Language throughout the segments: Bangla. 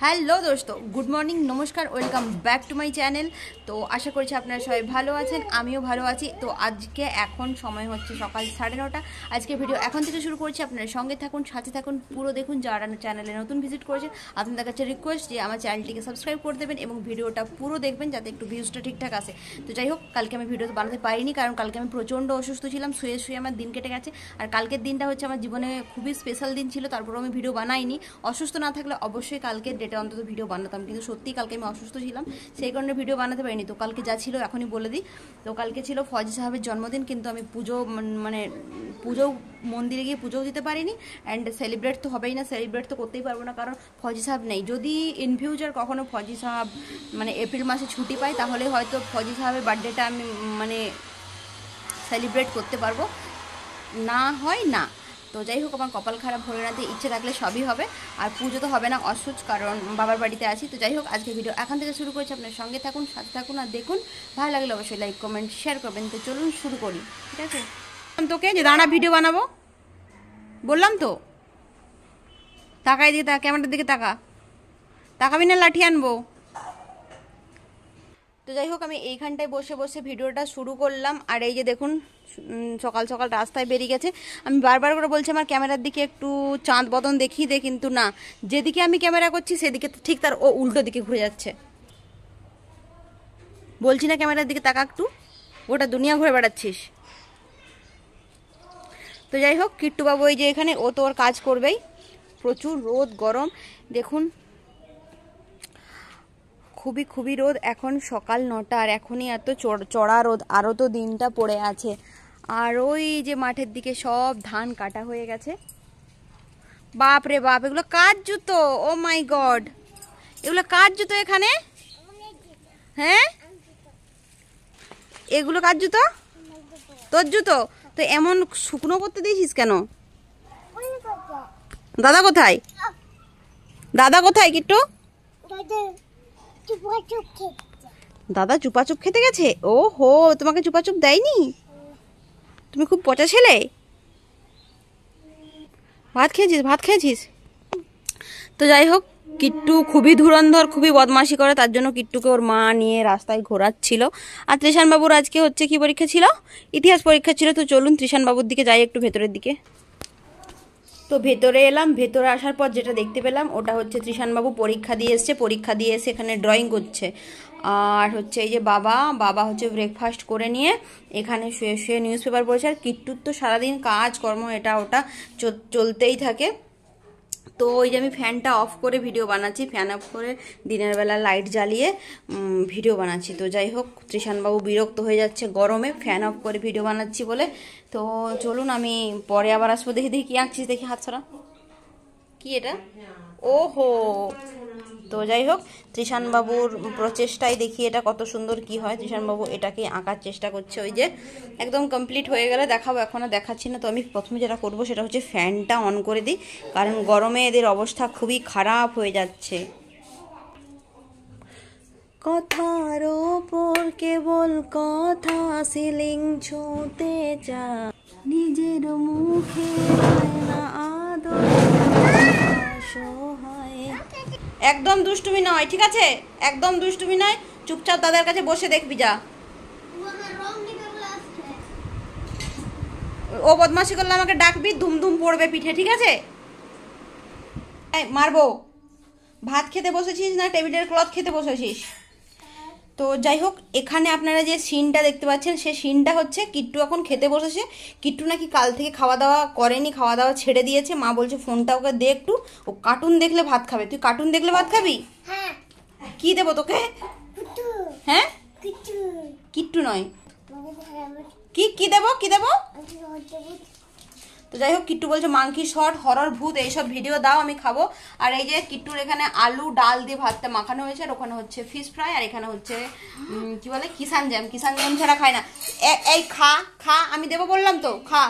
হ্যালো দোস্ত, গুড মর্নিং, নমস্কার, welcome back to my channel. তো আশা করছি আপনারা সবাই ভালো আছেন, আমিও ভালো আছি। তো আজকে এখন সময় হচ্ছে সকাল 9:30। আজকে ভিডিও এখন থেকে শুরু করছি, আপনারা সঙ্গে থাকুন, সাথে থাকুন, পুরো দেখুন। যারা চ্যানেলে নতুন ভিজিট করেছেন আপনাদের কাছে রিকোয়েস্ট যে আমার চ্যানেলটিকে সাবস্ক্রাইব করে দেবেন এবং ভিডিওটা পুরো দেখবেন যাতে একটু ভিউজটা ঠিকঠাক আসে। তো যাই হোক, কালকে আমি ভিডিও বানাতে পারিনি কারণ কালকে আমি প্রচণ্ড অসুস্থ ছিলাম, শুয়ে শুয়ে আমার দিন কেটে গেছে। আর কালকের দিনটা হচ্ছে আমার জীবনে খুবই স্পেশাল দিন ছিল, তারপরেও আমি ভিডিও বানাইনি। অসুস্থ না থাকলে অবশ্যই কালকের ডেটে অন্তত ভিডিও বানাতাম, কিন্তু সত্যিই কালকে আমি অসুস্থ ছিলাম, সেই কারণে ভিডিও বানাতে পারিনি। তো কালকে যা ছিল এখনই বলে দিই। তো কালকে ছিল ফজি সাহেবের জন্মদিন, কিন্তু আমি পুজো মন্দিরে গিয়ে পুজোও দিতে পারিনি। অ্যান্ড সেলিব্রেট তো হবেই না, সেলিব্রেট তো করতেই পারবো না কারণ ফজি সাহেব নেই। যদি ইন ফিউচার কখনো ফজি সাহেব এপ্রিল মাসে ছুটি পাই তাহলে হয়তো ফজি সাহেবের বার্থডেটা আমি সেলিব্রেট করতে পারবো, না হয় না। তো যাই হোক, আমার কপাল খারাপ, ভোলেনাথে ইচ্ছে থাকলে সবই হবে। আর পুজো তো হবে না, অসুচ, কারণ বাবার বাড়িতে আছি। তো যাই হোক, আজকে ভিডিও এখন থেকে শুরু করেছি, আপনার সঙ্গে থাকুন, সাথে থাকুন আর দেখুন। ভালো লাগলে অবশ্যই লাইক কমেন্ট শেয়ার করবেন। তো চলুন শুরু করি, ঠিক আছে? তোকে যে দাঁড়া, ভিডিও বানাবো বললাম তো। তাকাই দিকে তাকা, ক্যামেরার দিকে তাকা, তাকাবি না লাঠি আনবো। তো যাই হোক, আমি এইখানটায় বসে বসে ভিডিওটা শুরু করলাম। আর এই যে দেখুন, সকাল সকাল রাস্তায় বেরিয়ে গেছে। আমি বারবার করে বলছি আমার ক্যামেরার দিকে একটু চাঁদ বদন দেখিয়ে দে, কিন্তু না, যেদিকে আমি ক্যামেরা করছি সেদিকে ঠিক তার ও উল্টো দিকে ঘুরে যাচ্ছে। বলছি না ক্যামেরার দিকে তাকা একটু, গোটা দুনিয়া ঘুরে বেড়াচ্ছিস। তো যাই হোক, কিট্টুবাবু এই যে এখানে, ও তো ওর কাজ করবেই। প্রচুর রোদ গরম দেখুন, খুবই খুবই রোদ। এখন সকাল 9টা আর এখনই এত চড়া রোদ, আরও তো দিনটা পড়ে আছে। আর ওই যে মাঠের দিকে সব ধান কাটা হয়ে গেছে। বাপ রে বাপ, এগুলো কার জুতো? ও মাই গড, এগুলো কার জুতো এখানে? হ্যাঁ, এগুলো কার জুতো? তোর জুতো? তো এমন শুকনো করতে দিয়েছিস কেন? দাদা কোথায়? দাদা কোথায় কিট্টু? দাদা চুপাচুপ খেতে গেছে। ও হো, তোমাকে চুপাচুপ দেয়নি? তুমি খুব পচা ছেলে। ভাত খেয়েছিস? ভাত খেয়েছিস? তো যাই হোক, কিট্টু খুবই ধুরন্ধর, খুবই বদমাশি করে, তার জন্য কিট্টুকে ওর মা নিয়ে রাস্তায় ঘোরাচ্ছিল। আর ত্রিশানবাবুর আজকে হচ্ছে কি পরীক্ষা ছিল? ইতিহাস পরীক্ষা ছিল। তো চলুন ত্রিশানবাবুর দিকে যাই, একটু ভেতরের দিকে। তো ভেতরে এলাম, ভেতরে আসার পর যেটা দেখতে পেলাম ওটা হচ্ছে ত্রিশানবাবু পরীক্ষা দিয়ে এসছে। পরীক্ষা দিয়ে এসে এখানে ড্রয়িং করছে। আর হচ্ছে এই যে বাবা বাবা হচ্ছে ব্রেকফাস্ট করে নিয়ে এখানে শুয়ে শুয়ে নিউজ পেপার পড়ছে। আর কিট্টুর তো সারাদিন কাজকর্ম এটা ওটা চলতেই থাকে। তো ওই যে আমি ফ্যানটা অফ করে ভিডিও বানাচ্ছি, ফ্যান অফ করে দিনের বেলা লাইট জ্বালিয়ে ভিডিও বানাচ্ছি। তো যাই হোক, ত্রিশানবাবু বিরক্ত হয়ে যাচ্ছে গরমে ফ্যান অফ করে ভিডিও বানাচ্ছি বলে। তো চলুন, আমি পরে আবার আসবো। দেখি দেখি কী আঁকছিস, দেখি হাত ছড়া। কি এটা? ওহো। তো যাই হোক, ত্রিশানবাবুর প্রচেষ্টায় দেখি এটা কত সুন্দর কি হয়। ত্রিশানবাবু এটাকে আঁকার চেষ্টা করছে। ওই যে একদম কমপ্লিট হয়ে গেলে দেখাবো, এখনও দেখাচ্ছি না। তো আমি প্রথমে যেটা করব সেটা হচ্ছে ফ্যানটা অন করে দিই, কারণ গরমে এদের অবস্থা খুবই খারাপ হয়ে যাচ্ছে। কথার ওপর কেবল কথা, সিলিং ছুঁতে চা, নিজের মুখে না আদর, একদম দুষ্টুমি নয়, ঠিক আছে? একদম দুষ্টুমি নয়, চুপচাপ দাদার কাছে বসে দেখবি যা। ও বদমাশি করলে আমাকে ডাকবি, ধুমধুম পড়বে পিঠে, ঠিক আছে? মারবো। ভাত খেতে বসেছিস না টেবিলের ক্লথ খেতে বসেছিস? তো যাই হোক, এখানে আপনারা যে সিনটা দেখতে পাচ্ছেন সে সিনটা হচ্ছে কিট্টু এখন খেতে বসেছে। কিট্টু নাকি কাল থেকে খাওয়া দাওয়া করেনি, খাওয়া দাওয়া ছেড়ে দিয়েছে। মা বলছে ফোনটা ওকে দে একটু, ও কার্টুন দেখলে ভাত খাবে। তুই কার্টুন দেখলে ভাত খাবি? কি দেবো তোকে? হ্যাঁ, কিট্টু নয়, কি কি দেবো, কি দেবো? তো যাই হোক, কিট্টু বলছে মাংকি শর্ট, হরর, ভূত এইসব ভিডিও দাও, আমি খাবো। আর এই যে কিট্টুর এখানে আলু ডাল দিয়ে ভাতটা মাখানো হয়েছে, আর ওখানে হচ্ছে ফিশ ফ্রাই, আর এখানে হচ্ছে কি বলে কিষান জ্যাম। কিষান জ্যাম ছাড়া খায় না। এই খা খা, আমি দেবো বললাম তো, খা।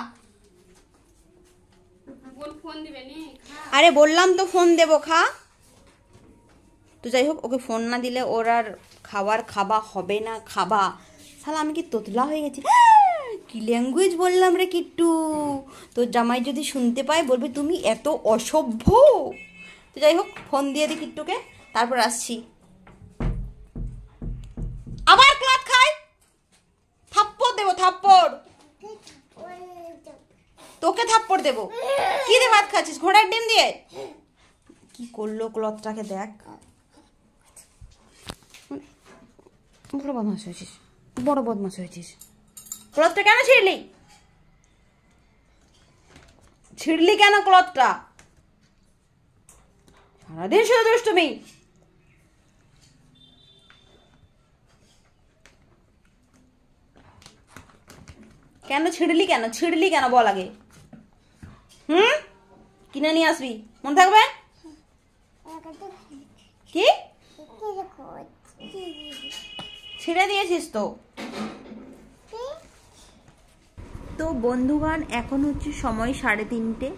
আরে বললাম তো ফোন দেবো, খা। তো যাই হোক, ওকে ফোন না দিলে ওর আর খাবা হবে না, খাবা। শালা আমি কি তোতলা হয়ে গেছি? কি ল্যাঙ্গুয়েজ বললাম রে কিট্টু! তোর জামাই যদি শুনতে পায় বলবে তুমি এত অসভ্য। তো যাই হোক, ফোন দিয়ে দিই কিট্টুকে, তারপর আসছি। আবার ক্লাস খাই, থাপ্পড় দেবো, থাপ্পড় তোকে, থাপ্পড় দেবো। কি দিয়ে ভাত খাচ্ছিস? ঘোড়ার ডিম দিয়ে? কি করলো ক্লথটাকে দেখ, বড় বদমাস হয়েছিস, বড় বদমাস হয়েছিস। ক্লথটা কেন ছিঁড়লি? ছিঁড়লি কেন ক্লথটা? সারাদিন শুধু দুষ্টুমি। কেন ছিঁড়লি, কেন ছিঁড়লি কেন বল আগে। কিনে নিয়ে আসবি, মনে থাকবে? কি ছিঁড়ে দিয়েছিস তো? তো বন্ধুগণ, এখন হচ্ছে সময় 3:30।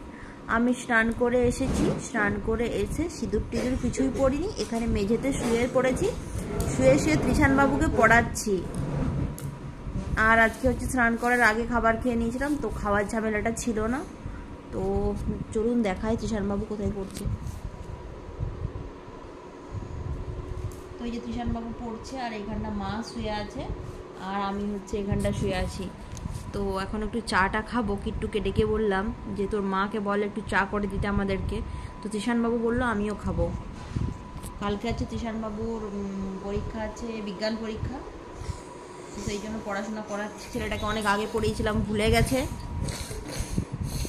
আমি স্নান করে এসেছি, স্নান করে এসে সিঁদুর টিঁদুর কিছুই পড়িনি, এখানে মেঝেতে শুয়ে পড়েছি, শুয়ে শুয়ে ত্রিশান বাবুকে পড়াচ্ছি। আর আজকে হচ্ছে স্নান করার আগে খাবার খেয়ে নিয়েছিলাম, তো খাওয়ার ঝামেলাটা ছিল না। তো চলুন দেখাই ত্রিশান বাবু কোথায় পড়ছে। তো এই যে ত্রিশান বাবু পড়ছে, আর এখানটা মা শুয়ে আছে, আর আমি হচ্ছে এখানটা শুয়ে আছি। তো এখন একটু চাটা খাবো। কিট্টুকে ডেকে বললাম যে তোর মাকে বলে একটু চা করে দিতে আমাদেরকে। তো ত্রিশান বাবু বললো আমিও খাবো। কালকে আছে ত্রিশান বাবুর পরীক্ষা আছে, বিজ্ঞান পরীক্ষা, তো সেই জন্য পড়াশোনা করাচ্ছি। ছেলেটাকে অনেক আগে পড়িয়েছিলাম, ভুলে গেছে।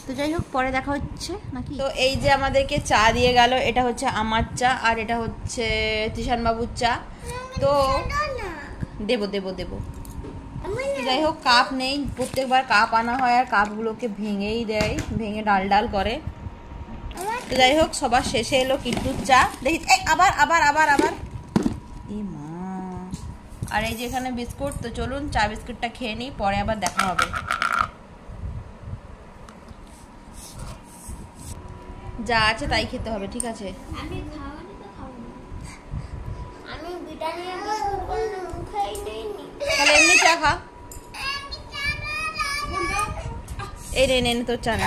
তো যাই হোক, পরে দেখা হচ্ছে নাকি। তো এই যে আমাদেরকে চা দিয়ে গেল, এটা হচ্ছে আমার চা, আর এটা হচ্ছে ত্রিশান বাবুর চা। তো দেবো দেবো দেবো। যাই হোক, কাপ নেই, প্রত্যেকবার কাপ আনা হয় আর কাপগুলোকে ভেঙেই দেয়, ভেঙে ডাল ডাল করে। তো যাই হোক, সবার শেষে এলো কিট্টুর চা। দেখি আবার আবার আবার আবার এই মা। আর এই যে এখানে বিস্কুট। তো চলুন চা বিস্কুটটা খেয়ে নিই, পরে আবার দেখা হবে। যা আছে তাই খেতে হবে, ঠিক আছে? তাহলে এমনি চা খা। এই রে নে তোর চা না।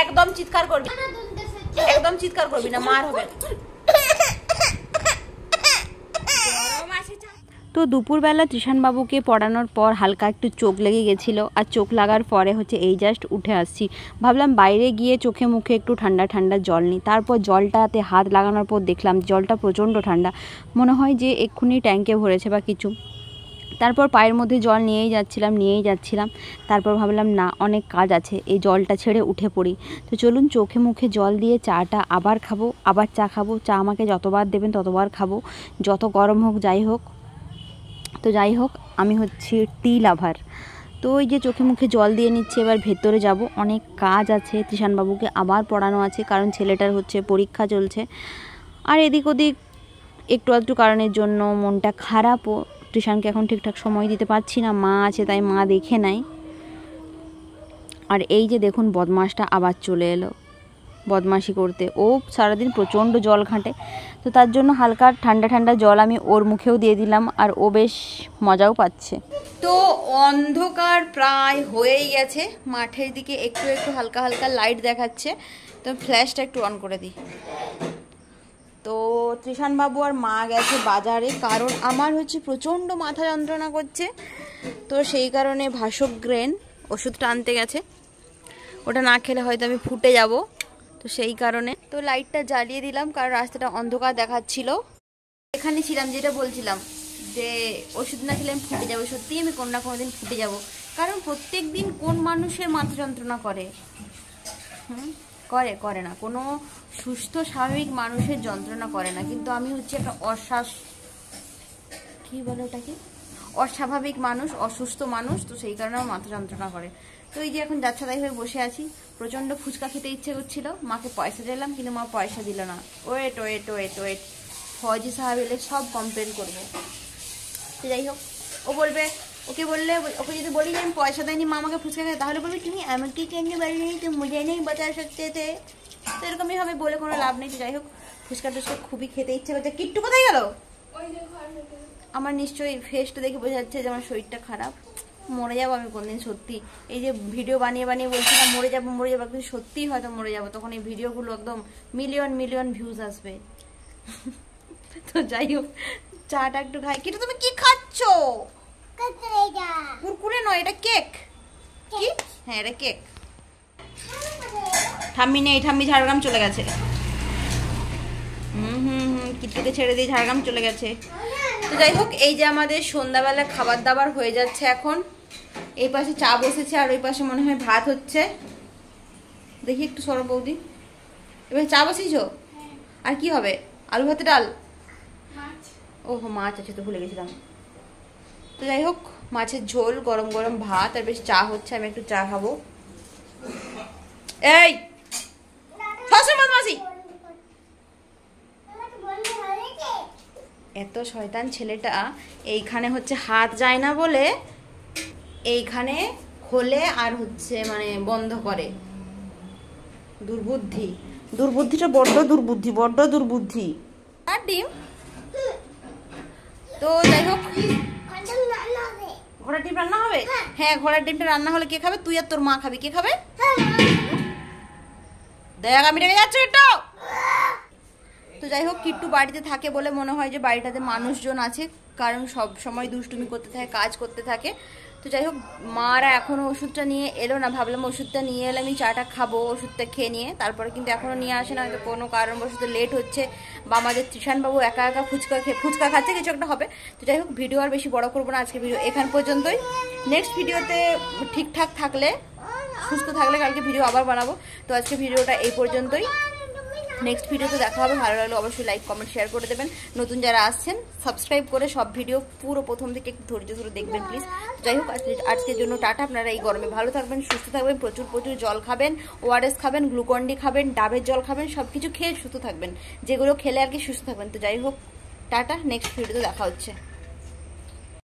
একদম চিৎকার করবি, একদম চিৎকার করবি না, মার হবে। তো দুপুরবেলা ত্রিশান বাবুকে পড়ানোর পর হালকা একটু চোখ লেগে গেছিলো, আর চোখ লাগার পরে হচ্ছে এই জাস্ট উঠে আসছি। ভাবলাম বাইরে গিয়ে চোখে মুখে একটু ঠান্ডা ঠান্ডা জল নিই। তারপর জলটাতে হাত লাগানোর পর দেখলাম জলটা প্রচণ্ড ঠান্ডা, মনে হয় যে এক্ষুনি ট্যাঙ্কে ভরেছে বা কিছু। তারপর পায়ের মধ্যে জল নিয়েই যাচ্ছিলাম। তারপর ভাবলাম না, অনেক কাজ আছে, এই জলটা ছেড়ে উঠে পড়ি। তো চলুন চোখে মুখে জল দিয়ে চাটা আবার খাবো, আবার চা খাবো। চা আমাকে যতবার দেবেন ততবার খাবো, যত গরম হোক যাই হোক। তো যাই হোক, আমি হচ্ছি টি লাভার। তো ওই যে চোখে মুখে জল দিয়ে নিচ্ছে, এবার ভেতরে যাব, অনেক কাজ আছে। ত্রিশান বাবুকে আবার পড়ানো আছে, কারণ ছেলেটার হচ্ছে পরীক্ষা চলছে। আর এদিক ওদিক একটু আধটু কারণের জন্য মনটা খারাপও। ত্রিশানকে এখন ঠিকঠাক সময় দিতে পারছি না, মা আছে তাই মা দেখে নাই। আর এই যে দেখুন, বদমাসটা আবার চলে এলো বদমাশি করতে। ও সারাদিন প্রচণ্ড জল ঘাঁটে, তো তার জন্য হালকা ঠান্ডা ঠান্ডা জল আমি ওর মুখেও দিয়ে দিলাম, আর ও বেশ মজাও পাচ্ছে। তো অন্ধকার প্রায় হয়েই গেছে, মাঠের দিকে একটু একটু হালকা হালকা লাইট দেখাচ্ছে। তো ফ্ল্যাশটা একটু অন করে দিই। তো ত্রিশান বাবু আর মা গেছে বাজারে, কারণ আমার হচ্ছে প্রচণ্ড মাথা যন্ত্রণা করছে। তো সেই কারণে ভাসগ্রেন ওষুধটা আনতে গেছে, ওটা না খেলে হয়তো আমি ফুটে যাব। তো সেই কারণে তো লাইটটা জ্বালিয়ে দিলাম, কারণ রাস্তাটা অন্ধকার দেখাচ্ছিল। এখানে ছিলাম, যেটা বলছিলাম যে ওষুধ না খেলে আমি ফুটে যাবো। সত্যিই আমি কোনো না কোনো দিন ফুটে যাব, কারণ প্রত্যেক দিন কোন মানুষের মাথা যন্ত্রণা করে? করে না, কোনো সুস্থ স্বাভাবিক মানুষের যন্ত্রণা করে না। কিন্তু আমি হচ্ছে একটা কি বলে ওটাকে, অস্বাভাবিক মানুষ, অসুস্থ মানুষ। তো সেই কারণে আমার মাথা যন্ত্রণা করে। তো এই যে এখন যাচ্ছাদাই হয়ে বসে আছি, প্রচণ্ড ফুচকা খেতে ইচ্ছে করছিল। মাকে পয়সা দিলাম, কিন্তু মা পয়সা দিল না। ওয়েট ওয়েট ওয়েট ওয়েট, ফৌজি সাহেব এলে সব কমপ্লেন করবো। তো যাই হোক, ও বলবে, ওকে বললে, ওকে যদি বলি যে আমি পয়সা দেয়নি মা আমাকে ফুচকা খেতে, তাহলে বলবি তুমি আমাকে কেন বলনি, তুমি মুঝে নেই বাতা সকতে থে। তো এরকমই হবে, বলে কোনো লাভ নেই। তো যাই হোক, ফুচকা টুচকা খুবই খেতে ইচ্ছে করছে। কিট্টু কোথায় গেল? আমার নিশ্চয়ই ফেসটা দেখে বোঝা যাচ্ছে যে আমার শরীরটা খারাপ। মরে যাবো আমি কোনদিন সত্যি। এই যে ভিডিও বানিয়ে বানিয়ে বলছিলাম মরে যাবো একদিন সত্যিই হয়তো মরে যাবো, তখন এই ভিডিওগুলো একদম মিলিয়ন মিলিয়ন ভিউজ আসবে। তো যাই হোক চাটা একটু খাই। কিন্তু তুমি কি খাচ্ছ? কুরকুরে নয়, এটা কেক। কি? হ্যাঁ এটা কেক। ঠাম্মি নেই, ঠাম্মি ঝাড়গ্রাম চলে গেছে। কিট্টুকে ছেড়ে দিয়ে ঝাড়গ্রাম চলে গেছে। তো যাই হোক এই যে আমাদের সন্ধ্যাবেলা খাবার দাবার হয়ে যাচ্ছে এখন। এই পাশে চা বসেছে আর ওই পাশে মনে হয় ভাত হচ্ছে। দেখি একটু সরব বৌদি, এবার চা বসিয়েছ? আর কি হবে? আলু ভাতে ডাল? ওহো মাছ আছে তো ভুলে গেছিলাম। তো যাই হোক মাছের ঝোল, গরম গরম ভাত আর বেশ চা হচ্ছে। আমি একটু চা খাবো। এই বদমাশি, এত শয়তান ছেলেটা। এইখানে হচ্ছে হাত যায় না বলে এইখানে খোলে আর হচ্ছে মানে বন্ধ করে। দুর্বুদ্ধি, দুর্বুদ্ধিটা বড্ড দুর্বুদ্ধি, বড্ড দুর্বুদ্ধি। আর ডিম। তো যাই হোক ঘোড়ার ডিম রান্না হবে। হ্যাঁ ঘোড়ার ডিমটা রান্না হলে কে খাবে? তুই আর তোর মা খাবি। কে খাবে? দেখ আমি রেগে যাচ্ছি একটু। তো যাই হোক কিট্টু বাড়িতে থাকে বলে মনে হয় যে বাড়িটাতে মানুষজন আছে, কারণ সব সময় দুষ্টুমি করতে থাকে, কাজ করতে থাকে। তো যাই হোক মারা এখনও ওষুধটা নিয়ে এলো না। ভাবলাম ওষুধটা নিয়ে এলে আমি চাটা খাবো ওষুধটা খেয়ে নিয়ে, তারপরে কিন্তু এখনও নিয়ে আসে না। হয়তো কোনো কারণবশত লেট হচ্ছে বা আমাদের তৃষানবাবু একা একা ফুচকা খাচ্ছে, কিছু একটা হবে। তো যাই হোক ভিডিও আর বেশি বড় করবো না, আজকে ভিডিও এখান পর্যন্তই। নেক্সট ভিডিওতে ঠিকঠাক থাকলে, সুস্থ থাকলে কালকে ভিডিও আবার বানাবো। তো আজকে ভিডিওটা এই পর্যন্তই। নেক্সট ভিডিওতে দেখা হবে। ভালো লাগলে অবশ্যই লাইক কমেন্ট শেয়ার করে দেবেন। নতুন যারা আসছেন সাবস্ক্রাইব করে সব ভিডিও পুরো প্রথম থেকে একটু ধৈর্য ধরে দেখবেন প্লিজ। যাই হোক আজকের জন্য টাটা। আপনারা এই গরমে ভালো থাকবেন, সুস্থ থাকবেন, প্রচুর প্রচুর জল খাবেন, ওআরএস খাবেন, গ্লুকন-ডি খাবেন, ডাবের জল খাবেন, সব কিছু খেয়ে সুস্থ থাকবেন, যেগুলো খেলে আর কি সুস্থ থাকবেন। তো যাই হোক টাটা, নেক্সট ভিডিওতে দেখা হচ্ছে।